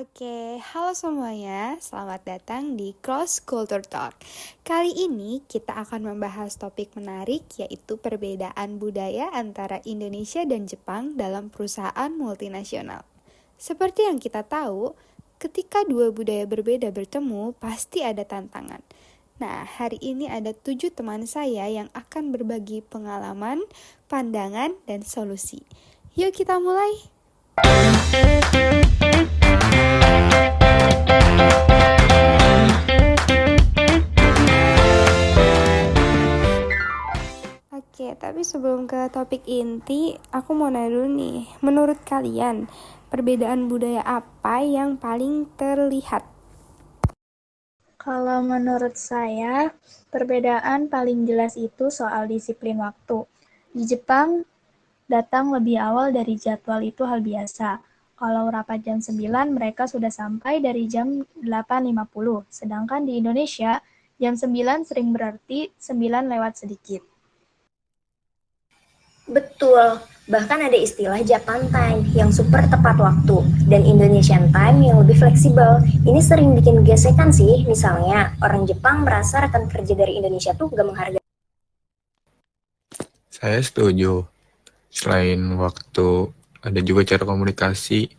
Oke, halo semuanya, selamat datang di Cross Culture Talk. Kali ini kita akan membahas topik menarik yaitu perbedaan budaya antara Indonesia dan Jepang dalam perusahaan multinasional. Seperti yang kita tahu, ketika dua budaya berbeda bertemu, pasti ada tantangan. Nah, hari ini ada 7 teman saya yang akan berbagi pengalaman, pandangan, dan solusi. Yuk kita mulai! Oke, tapi sebelum ke topik inti, aku mau nanya dulu nih. Menurut kalian, perbedaan budaya apa yang paling terlihat? Kalau menurut saya, perbedaan paling jelas itu soal disiplin waktu. Di Jepang, datang lebih awal dari jadwal itu hal biasa. Kalau rapat jam 9, mereka sudah sampai dari jam 8.50. Sedangkan di Indonesia, jam 9 sering berarti 9 lewat sedikit. Betul, bahkan ada istilah Japan Time yang super tepat waktu dan Indonesian Time yang lebih fleksibel. Ini sering bikin gesekan sih, misalnya orang Jepang merasa rekan kerja dari Indonesia tuh gak menghargai. Saya setuju. Selain waktu, ada juga cara komunikasi.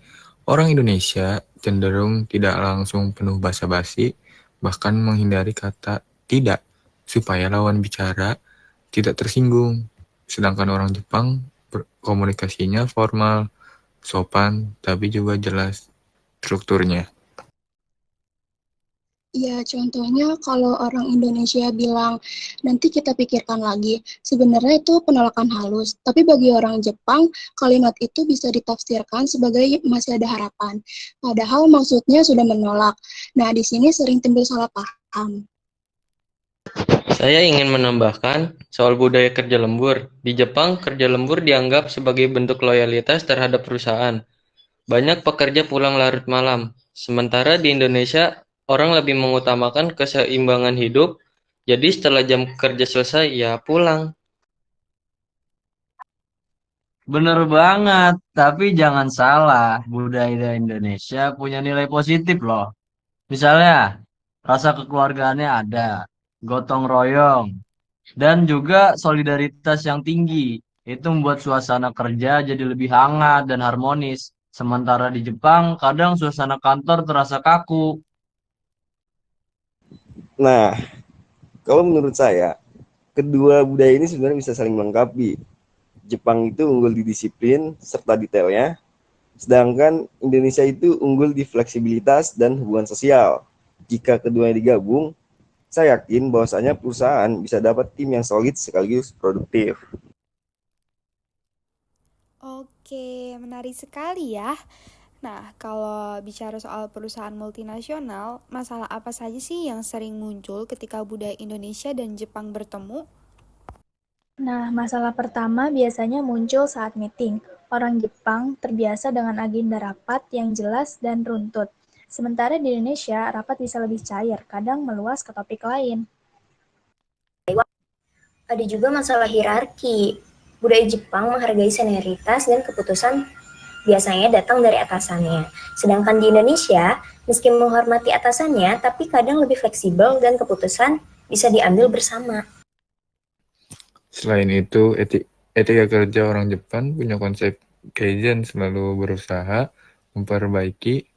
Orang Indonesia cenderung tidak langsung penuh basa-basi, bahkan menghindari kata tidak, supaya lawan bicara tidak tersinggung. Sedangkan orang Jepang komunikasinya formal, sopan, tapi juga jelas strukturnya. Ya, contohnya kalau orang Indonesia bilang, nanti kita pikirkan lagi. Sebenarnya itu penolakan halus. Tapi bagi orang Jepang, kalimat itu bisa ditafsirkan sebagai masih ada harapan. Padahal maksudnya sudah menolak. Nah, di sini sering timbul salah paham. Saya ingin menambahkan soal budaya kerja lembur. Di Jepang, kerja lembur dianggap sebagai bentuk loyalitas terhadap perusahaan. Banyak pekerja pulang larut malam. Sementara di Indonesia, orang lebih mengutamakan keseimbangan hidup. Jadi setelah jam kerja selesai, ya pulang. Bener banget, tapi jangan salah, budaya Indonesia punya nilai positif loh. Misalnya, rasa kekeluargaannya ada, gotong royong, dan juga solidaritas yang tinggi. Itu membuat suasana kerja jadi lebih hangat dan harmonis. Sementara di Jepang, kadang suasana kantor terasa kaku. Nah, kalau menurut saya, kedua budaya ini sebenarnya bisa saling melengkapi. Jepang itu unggul di disiplin serta detailnya, sedangkan Indonesia itu unggul di fleksibilitas dan hubungan sosial. Jika keduanya digabung, saya yakin bahwasanya perusahaan bisa dapat tim yang solid sekaligus produktif. Oke, menarik sekali ya. Nah, kalau bicara soal perusahaan multinasional, masalah apa saja sih yang sering muncul ketika budaya Indonesia dan Jepang bertemu? Nah, masalah pertama biasanya muncul saat meeting. Orang Jepang terbiasa dengan agenda rapat yang jelas dan runtut. Sementara di Indonesia, rapat bisa lebih cair, kadang meluas ke topik lain. Ada juga masalah hierarki. Budaya Jepang menghargai senioritas dan keputusan biasanya datang dari atasannya. Sedangkan di Indonesia, meski menghormati atasannya, tapi kadang lebih fleksibel dan keputusan bisa diambil bersama. Selain itu, etika kerja orang Jepang punya konsep Kaizen, selalu berusaha memperbaiki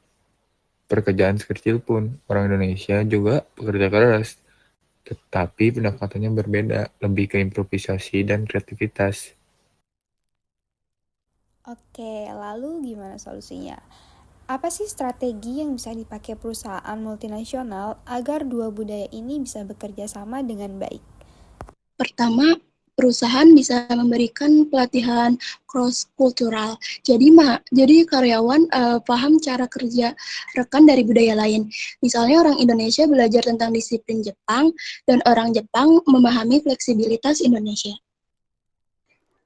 pekerjaan sekecil pun. Orang Indonesia juga bekerja keras, tetapi pendekatannya berbeda, lebih ke improvisasi dan kreativitas. Oke, lalu gimana solusinya? Apa sih strategi yang bisa dipakai perusahaan multinasional agar dua budaya ini bisa bekerja sama dengan baik? Pertama, perusahaan bisa memberikan pelatihan cross-kultural. Jadi karyawan paham cara kerja rekan dari budaya lain. Misalnya orang Indonesia belajar tentang disiplin Jepang, dan orang Jepang memahami fleksibilitas Indonesia.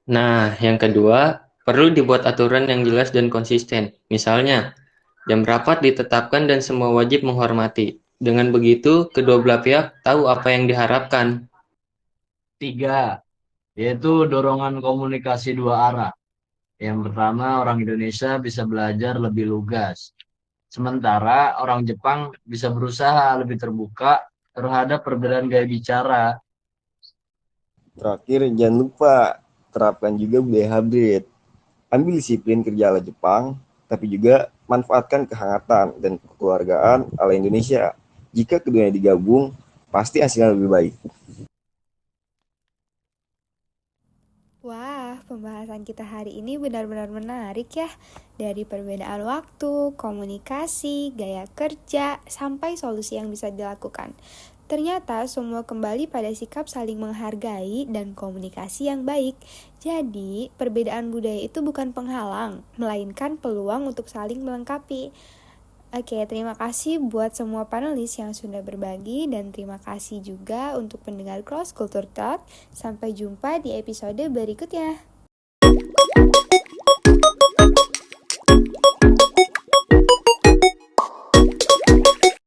Nah, yang kedua, perlu dibuat aturan yang jelas dan konsisten. Misalnya, jam rapat ditetapkan dan semua wajib menghormati. Dengan begitu, kedua belah pihak tahu apa yang diharapkan. 3, yaitu dorongan komunikasi dua arah. Yang pertama, orang Indonesia bisa belajar lebih lugas. Sementara orang Jepang bisa berusaha lebih terbuka terhadap perbedaan gaya bicara. Terakhir, jangan lupa terapkan juga budaya hybrid. Ambil disiplin kerja ala Jepang, tapi juga manfaatkan kehangatan dan kekeluargaan ala Indonesia. Jika keduanya digabung, pasti hasilnya lebih baik. Wah, pembahasan kita hari ini benar-benar menarik ya. Dari perbedaan waktu, komunikasi, gaya kerja, sampai solusi yang bisa dilakukan. Ternyata semua kembali pada sikap saling menghargai dan komunikasi yang baik. Jadi, perbedaan budaya itu bukan penghalang, melainkan peluang untuk saling melengkapi. Oke, terima kasih buat semua panelis yang sudah berbagi dan terima kasih juga untuk pendengar Cross Culture Talk. Sampai jumpa di episode berikutnya.